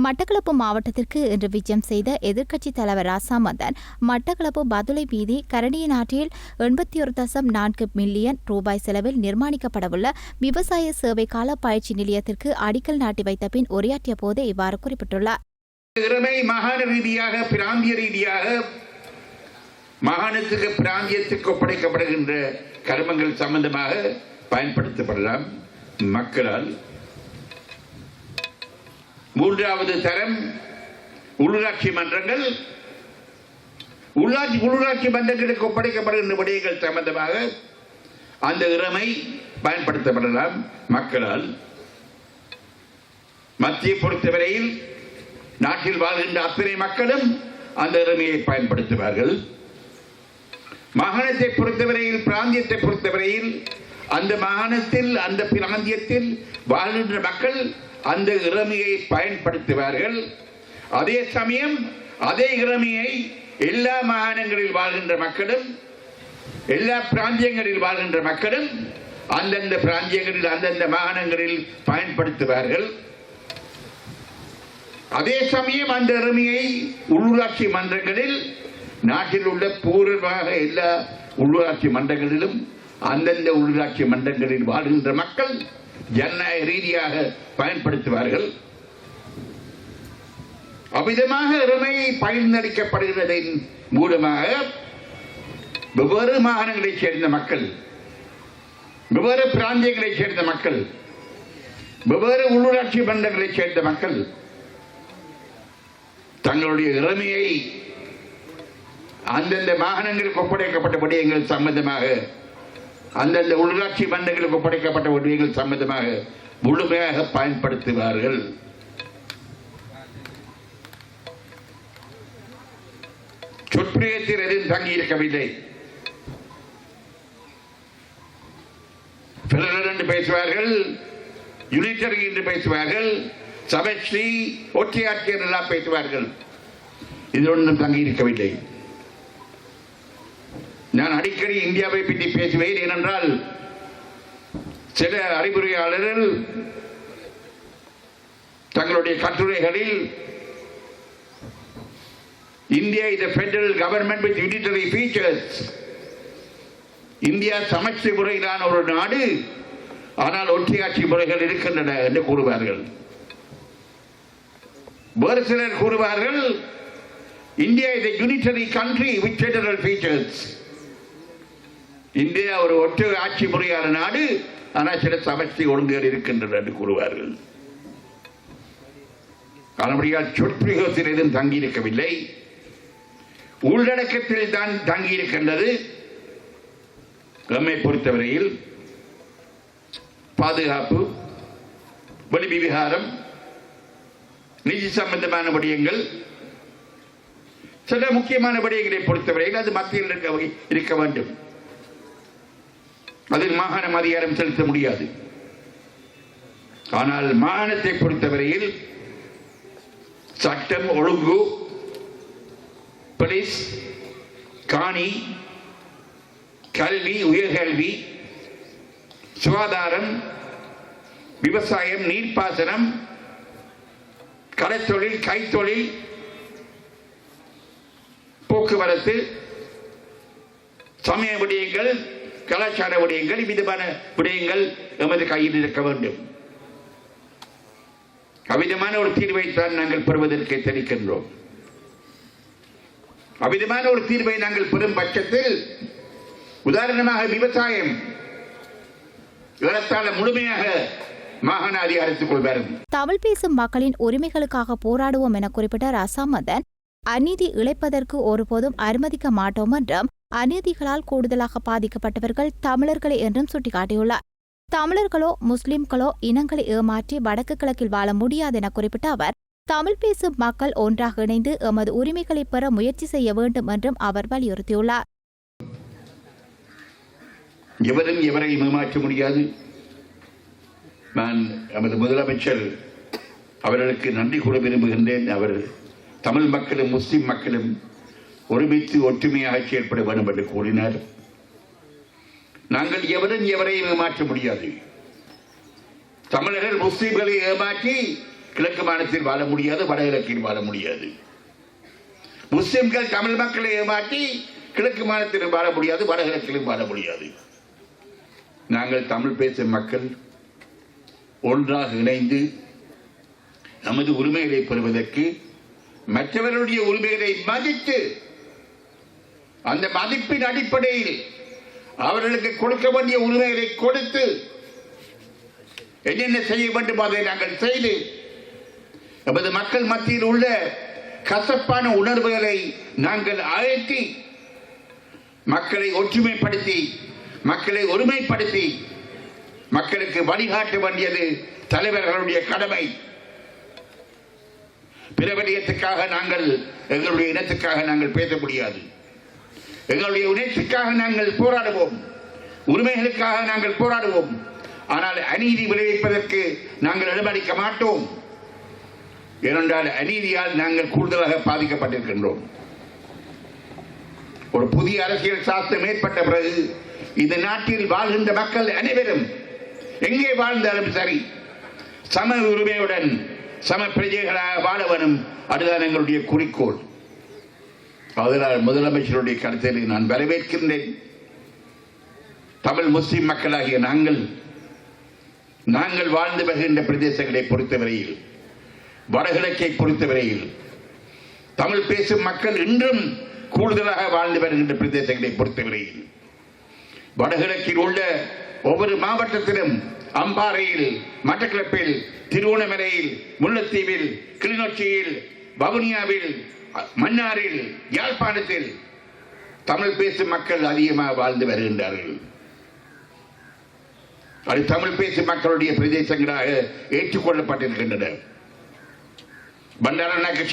மட்டக்களப்பு மாவட்டத்திற்கு இன்று விஜயம் செய்த எதிர்க்கட்சித் தலைவர் ராசா மதன் மட்டக்களப்பு பதுளை வீதி கரடியநாட்டில் 81.4 மில்லியன் ரூபாய் செலவில் நிர்மாணிக்கப்படவுள்ள விவசாய சேவை கால பயிற்சி நிலையத்திற்கு அடிக்கல் நாட்டி வைத்த பின் உரையாற்றிய போது இவ்வாறு குறிப்பிட்டுள்ளார். மாகாண ரீதியாக பிராந்திய ரீதியாக மாகாணத்துக்கு பிராந்தியத்துக்கு ஒப்படைக்கப்படுகின்ற கர்மங்கள் சம்பந்தமாக பயன்படுத்தப்படலாம் மக்களால். மூன்றாவது தரம் உள்ளூராட்சி மன்றங்கள், உள்ளூராட்சி மன்றங்களுக்கு ஒப்படைக்கப்படுகின்ற விடயங்கள் சம்பந்தமாக அந்த இறமை பயன்படுத்தப்படலாம் மக்களால். மத்திய பொறுத்தவரையில் நாட்டில் வாழ்கின்ற அத்தனை மக்களும் அந்த இறமையை பயன்படுத்துவார்கள். மாகாணத்தை பொறுத்தவரையில், பிராந்தியத்தை பொறுத்தவரையில் அந்த மாகாணத்தில் அந்த பிராந்தியத்தில் வாழ்கின்ற மக்கள் அந்த இறமையை பயன்படுத்துவார்கள். அதே சமயம் அதே இறமையை எல்லா மாகாணங்களில் வாழ்கின்ற மக்களும் எல்லா பிராந்தியங்களில் வாழ்கின்ற மக்களும் அந்தந்த பிராந்தியங்களில் அந்தந்த மாகாணங்களில் பயன்படுத்துவார்கள். அதே சமயம் அந்த இறமையை உள்ளூராட்சி மன்றங்களில் நாட்டில் உள்ள பூர்வமாக எல்லா உள்ளூராட்சி மன்றங்களிலும் அந்தந்த உள்ளூராட்சி மன்றங்களில் வாழ்கின்ற மக்கள் ஜனநாயக ரீதியாக பயன்படுத்துவார்கள். அவ்விதமாக இறமை பயனளிக்கப்படுகிறதன் மூலமாக வெவ்வேறு மாகாணங்களைச் சேர்ந்த மக்கள், வெவ்வேறு பிராந்தியங்களைச் சேர்ந்த மக்கள், வெவ்வேறு உள்ளூராட்சி மன்றங்களைச் சேர்ந்த மக்கள் தங்களுடைய இறமையை அந்தந்த மாகாணங்களுக்கு ஒப்படைக்கப்பட்ட விடயங்கள் சம்பந்தமாக அந்தந்த உள்ளாட்சி மன்றங்களுக்கு ஒப்படைக்கப்பட்ட விடயங்கள் சம்பந்தமாக முழுமையாக பயன்படுத்துவார்கள். சொற்பிரயோகத்தில் எதுவும் தங்கியிருக்கவில்லை. பெடரல் என்று பேசுவார்கள், யூனிட்டரி என்று பேசுவார்கள், சமஷ்டி ஒற்றையாட்சி என்றெல்லாம் பேசுவார்கள். இது ஒன்றும் தங்கியிருக்கவில்லை. நான் அடிக்கடி இந்தியாவை பற்றி பேசுவேன். ஏனென்றால் சில அறிவுரையாளர்கள் தங்களுடைய கட்டுரைகளில் India is a federal government with unitary features, India சமஷ்டி முறையிலான ஒரு நாடு, ஆனால் ஒற்றையாட்சி முறைகள் இருக்கின்றன என்று கூறுவார்கள். வேறு சிலர் கூறுவார்கள் India is a unitary country with federal features, India ஒரு ஒற்றை ஆட்சி முறையான நாடு, ஆனால் சில சமஷ்டி ஒழுங்குகள் இருக்கின்றன என்று கூறுவார்கள். அதனுடையால் சொற்பிரயோகத்தில் எதுவும் தங்கியிருக்கவில்லை, உள்ளடக்கத்தில் தான் தங்கியிருக்கின்றது. நம்மை பொறுத்தவரையில் பாதுகாப்பு, வெளி விவகாரம், நிதி சம்பந்தமான விடயங்கள், சில முக்கியமான விடயங்களை பொறுத்தவரையில் அது மத்தியில் இருக்க வேண்டும். அதில் மாகாணம் அதிகாரம் செலுத்த முடியாது. ஆனால் மாகாணத்தை பொறுத்தவரையில் சட்டம் ஒழுங்கு, போலீஸ், காணி, கல்வி, உயர்கல்வி, சுகாதாரம், விவசாயம், நீர்ப்பாசனம், கடற்தொழில், கைத்தொழில், போக்குவரத்து, சமய விடயங்கள், கலாச்சார விடயங்கள், விதமான விடயங்கள் எமது கையில் இருக்க வேண்டும். அவ்விதமான ஒரு தீர்வை தான் நாங்கள் பெறுவதற்கு தெரிவிக்கின்றோம். அவ்விதமான ஒரு தீர்வை நாங்கள் பெறும் பட்சத்தில், உதாரணமாக விவசாயம் ஏறத்தாழ முழுமையாக மாகாண அதிகாரத்துக்குள் வரும். தமிழ் பேசும் மக்களின் உரிமைகளுக்காக போராடுவோம் என குறிப்பிட்ட ராசா மதன், அநீதி இழைப்பதற்கு ஒருபோதும் அனுமதிக்க மாட்டோம் என்றும், அநீதிகளால் கூடுதலாக பாதிக்கப்பட்டவர்கள் தமிழர்களே என்றும் சுட்டிக்காட்டியுள்ளார். தமிழர்களோ முஸ்லிம்களோ இனங்களை ஏமாற்றி வடக்கு கிழக்கில் வாழ முடியாது என குறிப்பிட்ட அவர், தமிழ் பேசும் மக்கள் ஒன்றாக இணைந்து எமது உரிமைகளை பெற முயற்சி செய்ய வேண்டும் என்றும் அவர் வலியுறுத்தியுள்ளார். எவரும் எவரையும் ஏமாற்ற முடியாது. நான் நமது முதலமைச்சர் அவர்களுக்கு நன்றி கூற விரும்புகின்றேன். அவர் தமிழ் மக்களும் முஸ்லிம் மக்களும் ஒருமித்து ஒற்றுமையாக செயல்பட வேண்டும் என்று கூறினார். நாங்கள் எவரும் எவரையும் ஏமாற்ற முடியாது. தமிழர்கள் முஸ்லிம்களை ஏமாற்றி கிழக்கு மாநிலத்தில் வாழ முடியாது, வடகிழக்கில் வாழ முடியாது. முஸ்லிம்கள் தமிழ் மக்களை ஏமாற்றி கிழக்கு மாநிலத்திலும் வாழ முடியாது, வடகிழக்கிலும் வாழ முடியாது. நாங்கள் தமிழ் பேசும் மக்கள் ஒன்றாக இணைந்து நமது உரிமைகளை பெறுவதற்கு மற்றவர்களுடைய உரிமைகளை மதித்து அந்த மதிப்பின் அடிப்படையில் அவர்களுக்கு கொடுக்க வேண்டிய உரிமைகளை கொடுத்து என்னென்ன செய்ய வேண்டும் அதை நாங்கள் செய்து நமது மக்கள் மத்தியில் உள்ள கசப்பான உணர்வுகளை நாங்கள் அகற்றி மக்களை ஒற்றுமைப்படுத்தி மக்களை ஒருமைப்படுத்தி மக்களுக்கு வழிகாட்ட வேண்டியது தலைவர்களுடைய கடமை. பிரபலியத்துக்காக நாங்கள் எங்களுடைய இனத்துக்காக நாங்கள் பேச முடியாது. எங்களுடைய உணர்ச்சிக்காக நாங்கள் போராடுவோம், உரிமைகளுக்காக நாங்கள் போராடுவோம். ஆனால் அநீதி விளைவிப்பதற்கு நாங்கள் இடமளிக்க மாட்டோம். ஏனென்றால் அநீதியால் நாங்கள் கூடுதலாக பாதிக்கப்பட்டிருக்கின்றோம். ஒரு புதிய அரசியல் சாஸ்திரம் ஏற்பட்ட பிறகு இந்த நாட்டில் வாழ்கின்ற மக்கள் அனைவரும் எங்கே வாழ்ந்தாலும் சரி சம உரிமையுடன் சம பிரஜைகளாக வாழ வேணும். அதுதான் எங்களுடைய குறிக்கோள். அதனால் முதலமைச்சருடைய கருத்தை நான் வரவேற்கின்றேன். தமிழ் முஸ்லிம் மக்களாகிய நாங்கள் வாழ்ந்து வருகின்ற பிரதேசங்களை பொறுத்தவரையில், வடகிழக்கை பொறுத்தவரையில், தமிழ் பேசும் மக்கள் இன்றும் கூடுதலாக வாழ்ந்து வருகின்ற பிரதேசங்களை பொறுத்தவரையில் வடகிழக்கில் உள்ள ஒவ்வொரு மாவட்டத்திலும் அம்பாறையில், மட்டக்களப்பில், திருவோணமலையில், முல்லைத்தீவில், கிளிநொச்சியில், வவுனியாவில், மன்னாரில், யாழ்ப்பாணத்தில் தமிழ் பேசும் மக்கள் அதிகமாக வாழ்ந்து வருகின்றார்கள். அது தமிழ் பேசும் மக்களுடைய பிரதேசங்களாக ஏற்றுக்கொள்ளப்பட்டிருக்கின்றன. பண்டாரநாயக்க